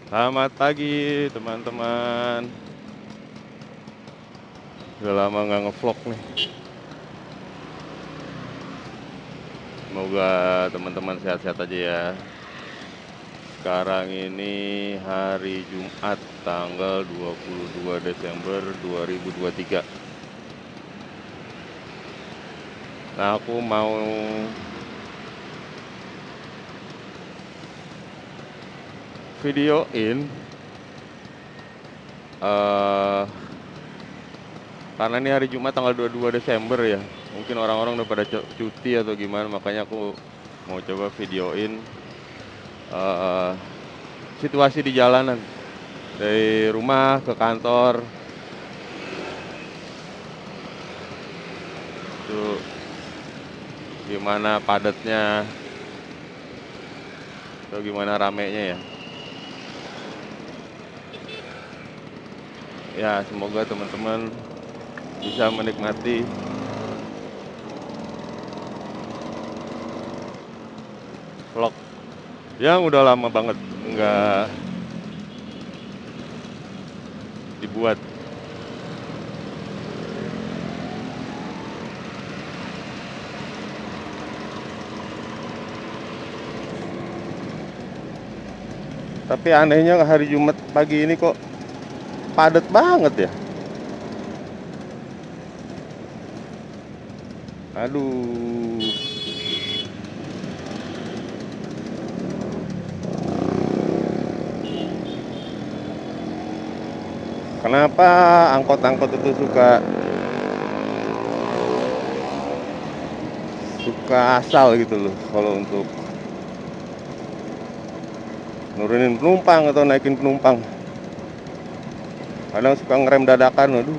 Selamat pagi teman-teman. Udah lama nggak ngevlog nih. Semoga teman-teman sehat-sehat aja ya. Sekarang ini hari Jumat tanggal 22 Desember 2023. Nah, aku mau videoin eh karena ini hari Jumat tanggal 22 Desember ya. Mungkin orang-orang udah pada cuti atau gimana, makanya aku mau coba videoin eh situasi di jalanan dari rumah ke kantor. Itu gimana padatnya atau gimana ramenya ya. Ya, semoga teman-teman bisa menikmati vlog yang udah lama banget nggak dibuat. Tapi anehnya hari Jumat pagi ini kok padat banget ya. Aduh, kenapa angkot-angkot itu suka asal gitu loh kalau untuk nurunin penumpang atau naikin penumpang. Kadang suka ngerem dadakan, aduh.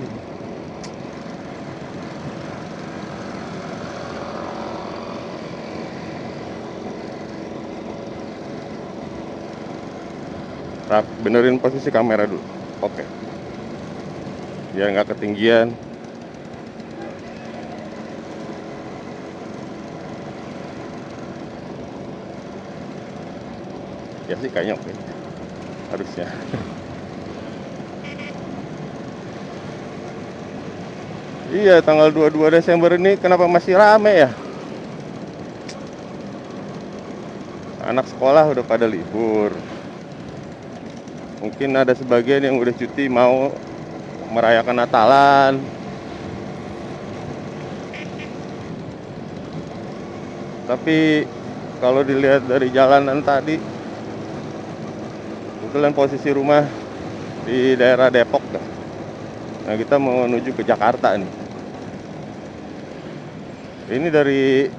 Benerin posisi kamera dulu. Oke, biar nggak ketinggian. Ya sih kayaknya oke, harusnya. Iya, tanggal 22 Desember ini kenapa masih rame ya? Anak sekolah udah pada libur. Mungkin ada sebagian yang udah cuti mau merayakan Natalan. Tapi kalau dilihat dari jalanan tadi, kebetulan posisi rumah di daerah Depok. Nah, kita mau menuju ke Jakarta nih. Ini dari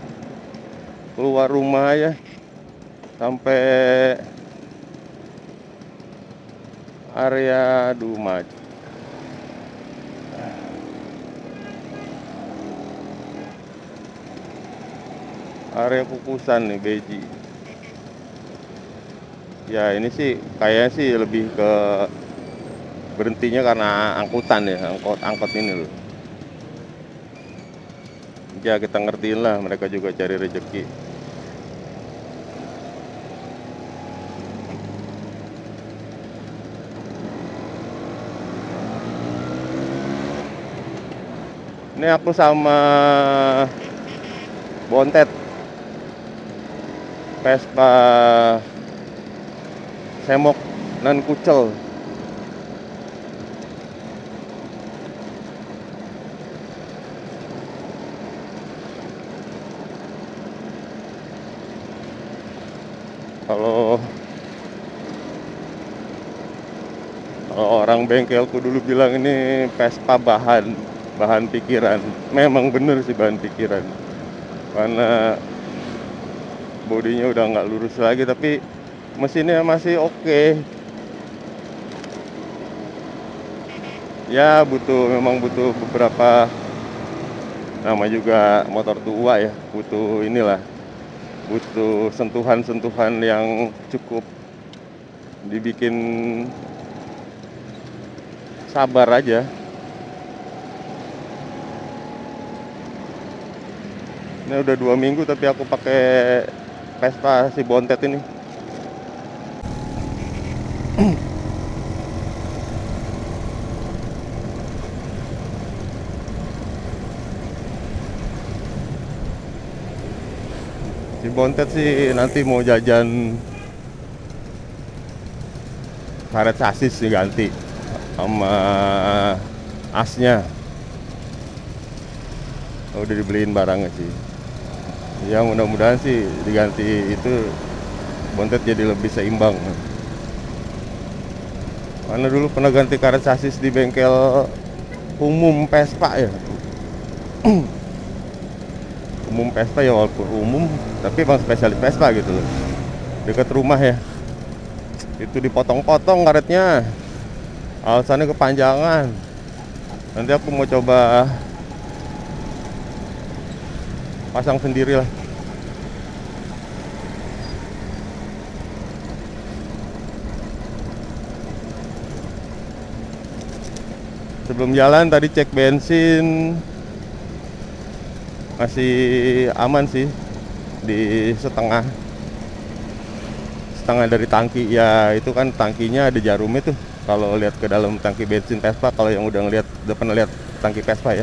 keluar rumah ya sampai area Dumaj. Area Kukusan nih, Beji. Ya, ini sih kayaknya sih lebih ke berhentinya karena angkutan ya, angkot ini loh. Ya kita ngertiin lah, mereka juga cari rezeki. Ini aku sama Bontet, Vespa Semok dan Kucel. Kalau orang bengkelku dulu bilang ini Vespa bahan pikiran. Memang bener sih bahan pikiran. Karena bodinya udah nggak lurus lagi, tapi mesinnya masih oke. Ya memang butuh beberapa, nama juga motor tua ya, butuh inilah, butuh sentuhan-sentuhan yang cukup dibikin sabar aja. Ini udah 2 minggu tapi aku pakai Vespa si Bontet ini. Si Bontet sih nanti mau jajan karet sasis diganti sama asnya. Udah dibeliin barangnya sih. Ya mudah-mudahan sih diganti itu Bontet jadi lebih seimbang. Karena dulu pernah ganti karet sasis di bengkel umum Vespa ya. Umum Vespa ya, walaupun umum tapi emang spesialis Vespa gitu loh, dekat rumah ya. Itu dipotong-potong karetnya, alasannya kepanjangan. Nanti aku mau coba pasang sendiri lah. Sebelum jalan tadi cek bensin, masih aman sih, di setengah dari tangki ya. Itu kan tangkinya ada jarumnya tuh. Kalau lihat ke dalam tangki bensin Vespa, kalau yang udah pernah lihat tangki Vespa ya,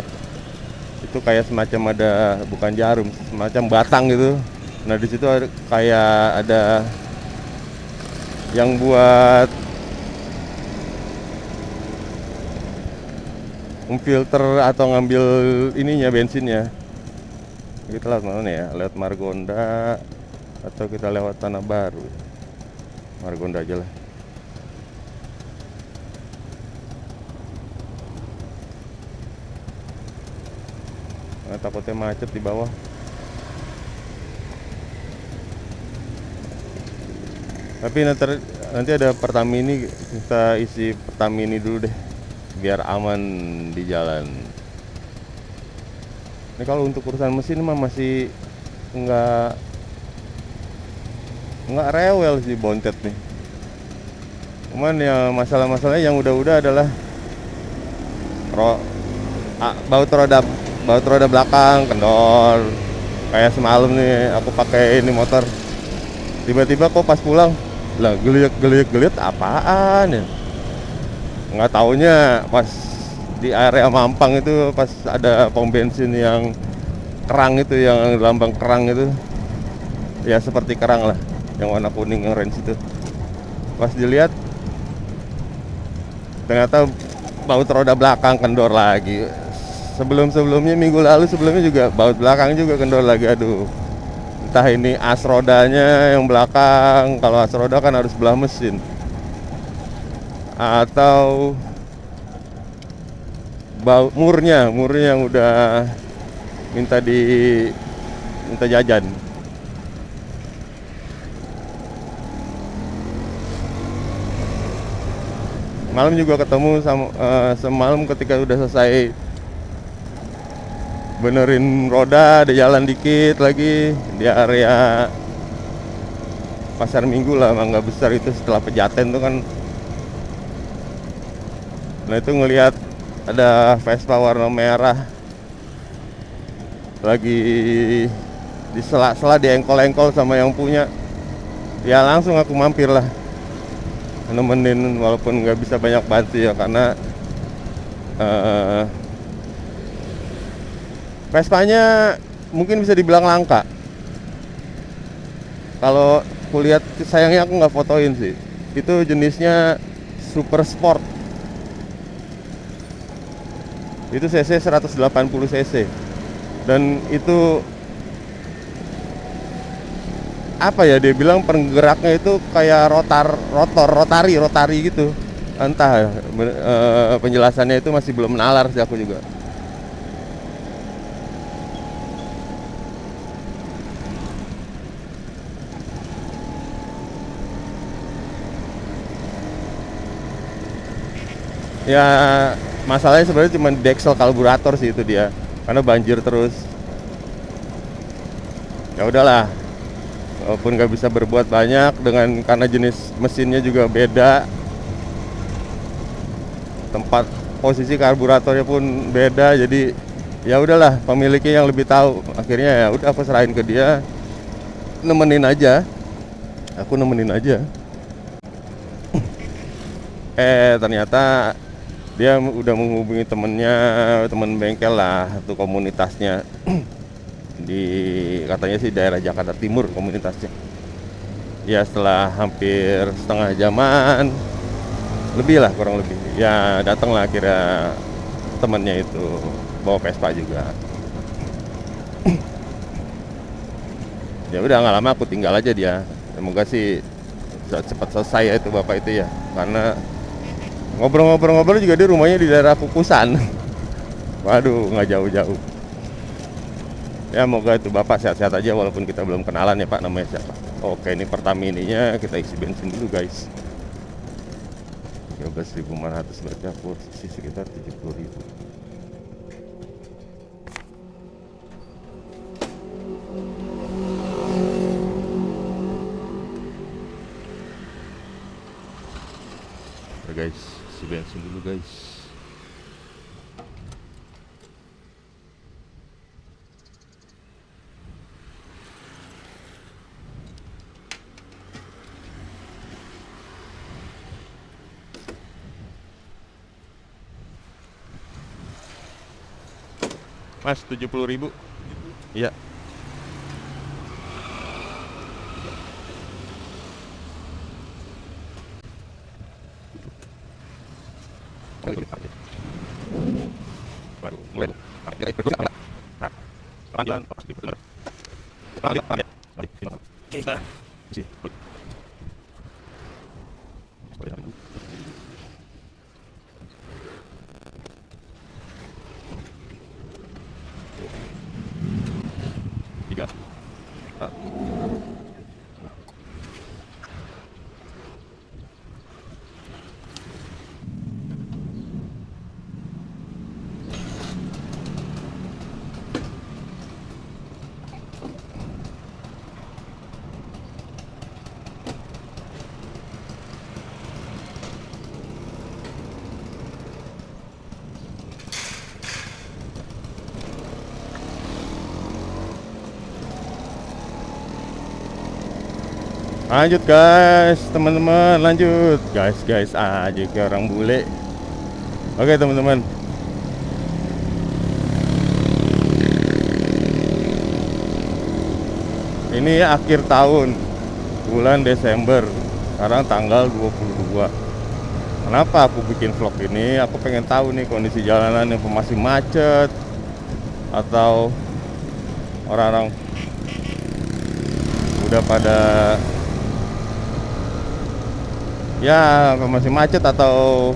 itu kayak semacam ada, bukan jarum, semacam batang gitu. Nah di situ kayak ada yang buat memfilter atau ngambil ininya, bensinnya. Kita lewat mana ya? Lewat Margonda atau kita lewat Tanah Baru? Margonda aja lah. Nah, takutnya macet di bawah. Tapi nanti ada Pertamini, kita isi Pertamini dulu deh, biar aman di jalan. Ini kalau untuk urusan mesin mah masih nggak rewel sih Bontet nih. Cuman ya masalah-masalahnya yang udah-udah adalah baut roda belakang kendor. Kayak semalam nih aku pakai ini motor, tiba-tiba kok pas pulang lah geliat apaan ya, nggak taunya pas di area Mampang itu, pas ada pom bensin yang kerang itu, yang lambang kerang itu ya, seperti kerang lah, yang warna kuning yang orange itu. Pas dilihat ternyata baut roda belakang kendor lagi. Sebelumnya minggu lalu sebelumnya juga baut belakang juga kendor lagi. Aduh, entah ini as rodanya yang belakang. Kalau as roda kan harus belah mesin, atau murnya yang udah minta jajan. Malam juga ketemu sama semalam ketika udah selesai benerin roda, ada jalan dikit lagi di area Pasar Minggu lah, Mangga Besar itu, setelah Pejaten tuh kan. Nah itu ngelihat ada Vespa warna merah lagi di sela-sela, di engkol-engkol sama yang punya. Ya langsung aku mampir lah, nemenin, walaupun nggak bisa banyak bantu ya, karena Vespanya mungkin bisa dibilang langka. Kalau kulihat, sayangnya aku nggak fotoin sih. Itu jenisnya Super Sport. Itu cc 180 cc. Dan itu apa ya, dia bilang penggeraknya itu kayak rotari gitu. Entah penjelasannya itu masih belum nalar sih aku juga. Ya masalahnya sebenarnya cuma deksel karburator sih itu dia, karena banjir terus. Ya udahlah, walaupun nggak bisa berbuat banyak karena jenis mesinnya juga beda, tempat posisi karburatornya pun beda, jadi ya udahlah, pemiliknya yang lebih tahu. Akhirnya ya udah aku serahin ke dia, nemenin aja. Ternyata dia udah menghubungi temennya, temen bengkel lah, itu komunitasnya. Di katanya sih daerah Jakarta Timur komunitasnya. Ya setelah hampir setengah jaman lebih lah, kurang lebih ya, datang lah akhirnya temennya itu bawa Vespa juga. Ya udah, nggak lama aku tinggal aja dia. Semoga sih cepat selesai ya itu bapak itu ya, karena ngobrol-ngobrol juga dia rumahnya di daerah Kukusan. Waduh, nggak jauh-jauh. Ya moga itu bapak sehat-sehat aja, walaupun kita belum kenalan ya pak, namanya siapa. Oke, ini Pertamininya kita isi bensin dulu guys. 13.400 berarti aku isi sekitar 70.000. Oke guys, isi bensin dulu guys. Mas, 70.000. Iya. Tiga. Lanjut guys, teman-teman, lanjut guys aja kayak orang bule. Oke teman-teman, ini akhir tahun, bulan Desember, sekarang tanggal 22. Kenapa aku bikin vlog ini? Aku pengen tahu nih kondisi jalanan yang masih macet, atau orang-orang udah pada ya masih macet, atau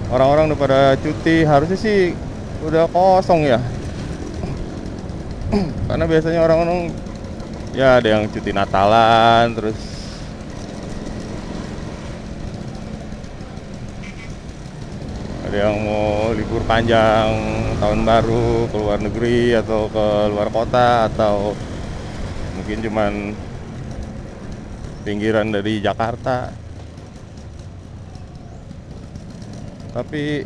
orang-orang udah pada cuti. Harusnya sih udah kosong ya. Karena biasanya orang-orang ya ada yang cuti Natalan, terus ada yang mau libur panjang tahun baru ke luar negeri atau ke luar kota, atau mungkin cuman pinggiran dari Jakarta. Tapi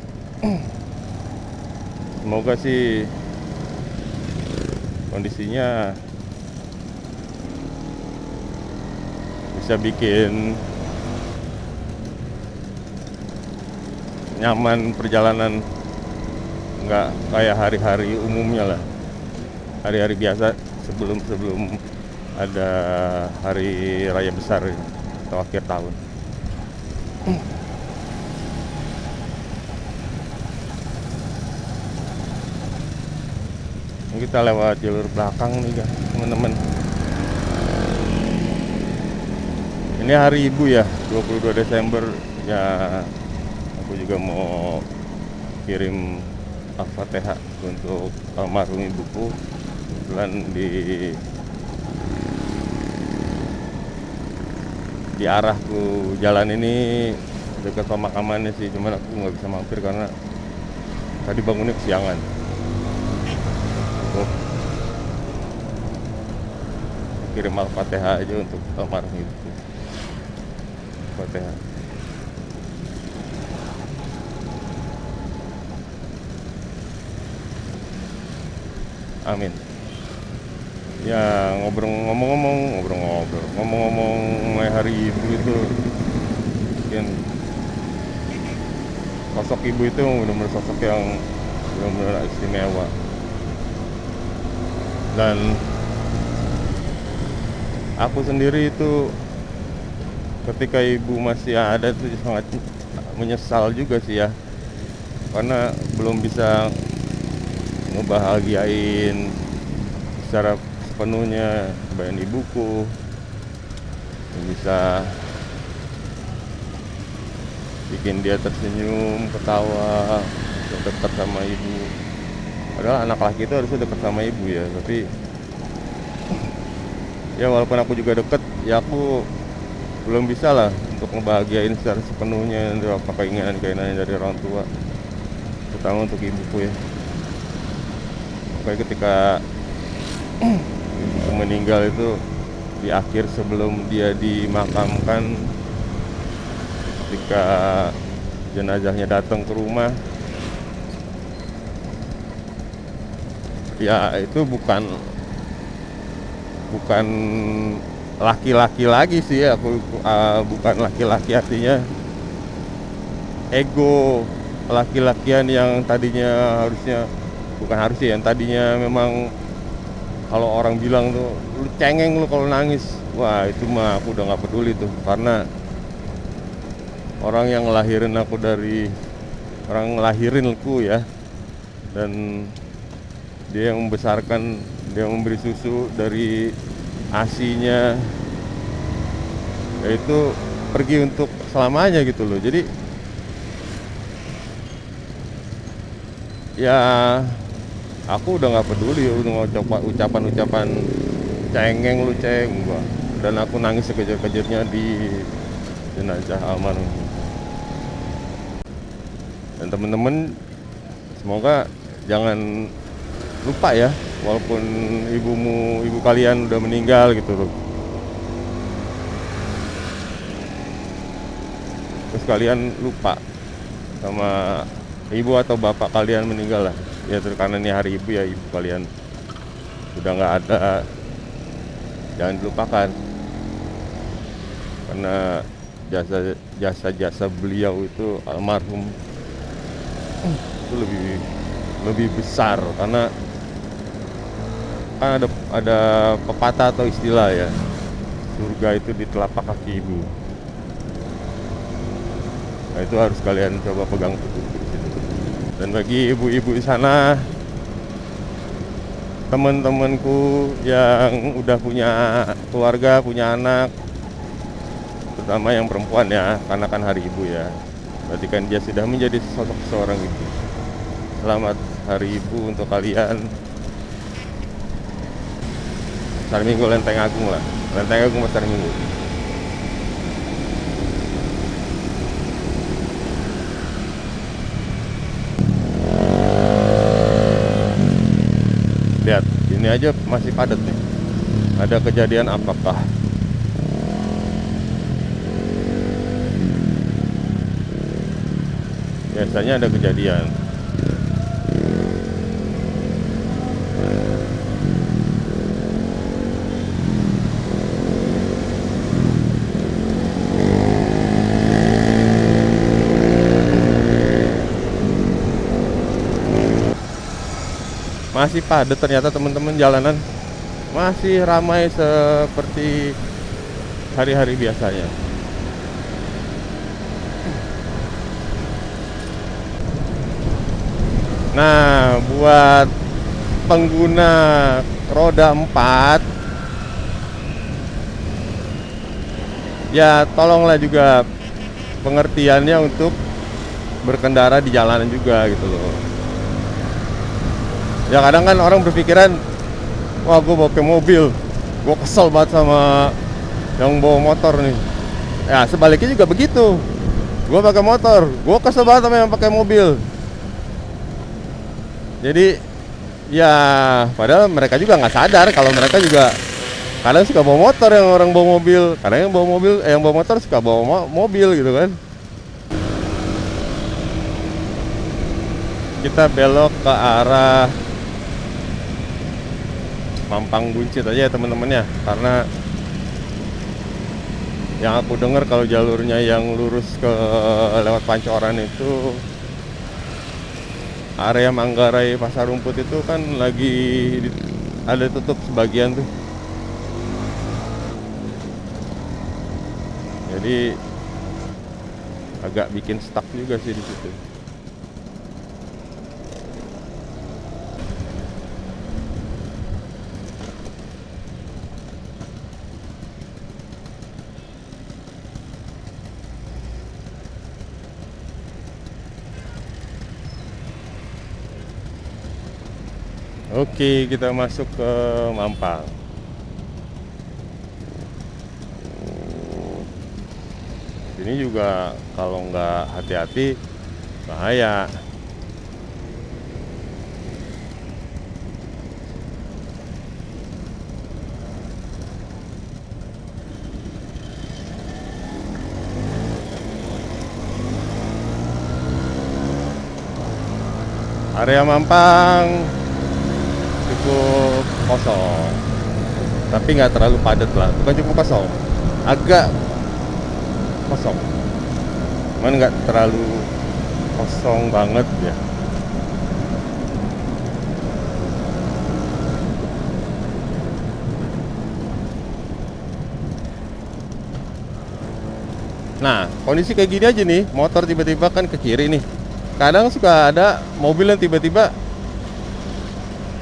semoga sih kondisinya bisa bikin nyaman perjalanan, nggak kayak hari-hari umumnya lah, hari-hari biasa sebelum ada hari raya besar atau akhir tahun. Kita lewat jalur belakang nih guys, teman-teman. Ini hari Ibu ya, 22 Desember ya. Aku juga mau kirim Al-Fatihah untuk almarhum ibuku. Kebetulan di arahku jalan ini dekat pemakamannya sih, cuman aku nggak bisa mampir karena tadi bangunnya kesiangan. Kirim Al-Fatihah aja untuk almarhum ibuku. Al-Fatihah. Amin. Ya ngomong-ngomong mulai hari Ibu itu mungkin sosok ibu itu benar-benar sosok yang benar-benar istimewa. Dan aku sendiri itu ketika ibu masih ada itu sangat menyesal juga sih ya, karena belum bisa ngebahagiain secara sepenuhnya bayan ibuku, bisa bikin dia tersenyum, ketawa, dekat sama ibu. Padahal anak laki itu harusnya dekat sama ibu ya, tapi ya walaupun aku juga deket, ya aku belum bisa lah untuk ngebahagiain secara sepenuhnya apa keinginan-keinginan dari orang tua, terutama untuk ibuku ya. Kayak ketika ibuku meninggal itu di akhir sebelum dia dimakamkan, ketika jenazahnya datang ke rumah, ya itu bukan laki-laki lagi sih. Aku bukan laki-laki, artinya ego laki-lakian yang tadinya yang tadinya memang kalau orang bilang tuh lu cengeng lu kalau nangis, wah itu mah aku udah nggak peduli tuh, karena orang yang ngelahirin aku ya, dan dia yang membesarkan, dia memberi susu dari ASI-nya, yaitu pergi untuk selamanya gitu loh. Jadi ya aku udah nggak peduli udah ucapan-ucapan cengeng lu gua. Dan aku nangis sekejar-kejarnya di jenazah almarhum. Dan temen-temen semoga jangan lupa ya, walaupun ibu kalian udah meninggal gitu loh, terus kalian lupa sama ibu atau bapak kalian meninggal lah ya, karena ini hari ibu ya, ibu kalian udah nggak ada, jangan dilupakan, karena jasa beliau itu almarhum itu lebih besar. Karena kan ada pepatah atau istilah ya, surga itu di telapak kaki ibu. Nah itu harus kalian coba pegang teguh. Dan bagi ibu-ibu di sana, teman-temanku yang udah punya keluarga, punya anak, terutama yang perempuan ya, karena kan hari ibu ya, berarti kan dia sudah menjadi sosok seorang ibu. Selamat hari ibu untuk kalian. Pasar Minggu Lenteng Agung lah, Lenteng Agung Pasar Minggu. Lihat, ini aja masih padat nih. Ada kejadian apakah? Biasanya ada kejadian. Masih padat ternyata teman-teman, jalanan masih ramai seperti hari-hari biasanya. Nah, buat pengguna roda 4 ya tolonglah juga pengertiannya untuk berkendara di jalanan juga gitu loh. Ya kadang kan orang berpikiran, wah gue bawa mobil, gue kesel banget sama yang bawa motor nih. Ya sebaliknya juga begitu, gue pakai motor, gue kesel banget sama yang pakai mobil. Jadi ya padahal mereka juga nggak sadar kalau mereka juga kadang suka bawa motor, yang orang bawa mobil, kadang yang bawa motor suka bawa mobil gitu kan. Kita belok ke arah Mampang Buncit aja ya teman-teman ya, karena yang aku dengar kalau jalurnya yang lurus ke lewat Pancoran itu area Manggarai Pasar Rumput itu kan lagi ada tutup sebagian tuh. Jadi agak bikin stuck juga sih di situ. Oke, kita masuk ke Mampang. Sini juga kalau nggak hati-hati bahaya. Area Mampang cukup kosong, tapi nggak terlalu padat lah. Bukan cukup kosong, agak kosong, cuman nggak terlalu kosong banget ya. Nah, kondisi kayak gini aja nih, motor tiba-tiba kan ke kiri nih. Kadang suka ada mobil yang tiba-tiba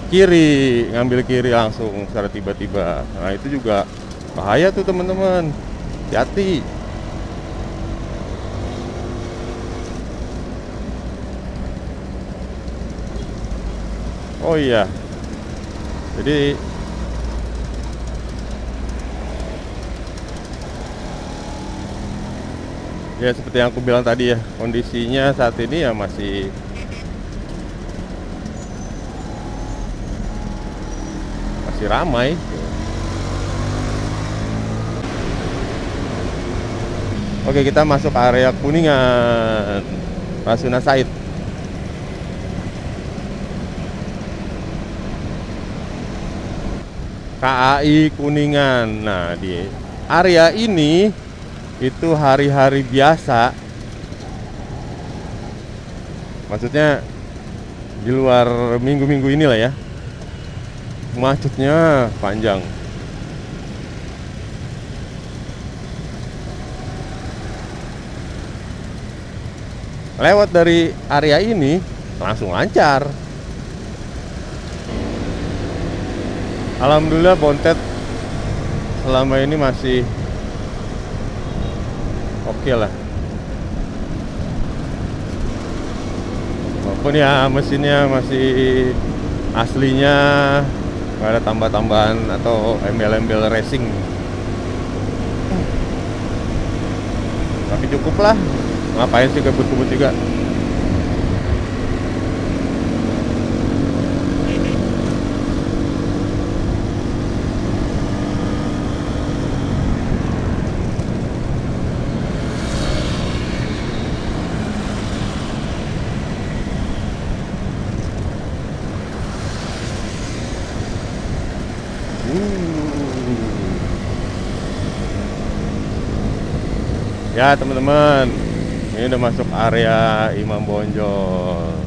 kiri, ngambil kiri langsung secara tiba-tiba. Nah, itu juga bahaya tuh teman-teman. Hati-hati. Oh iya. Jadi ya seperti yang aku bilang tadi ya, kondisinya saat ini ya masih ramai. Oke, kita masuk area Kuningan, Rasuna Said. KAI Kuningan. Nah, di area ini itu hari-hari biasa, maksudnya di luar minggu-minggu inilah ya, macetnya panjang. Lewat dari area ini langsung lancar. Alhamdulillah Bontet selama ini masih oke lah. Walaupun ya mesinnya masih aslinya, nggak ada tambah-tambahan atau embel-embel racing. Tapi cukup lah. Ngapain sih kebut-kebut juga. Ya teman-teman, ini udah masuk area Imam Bonjol.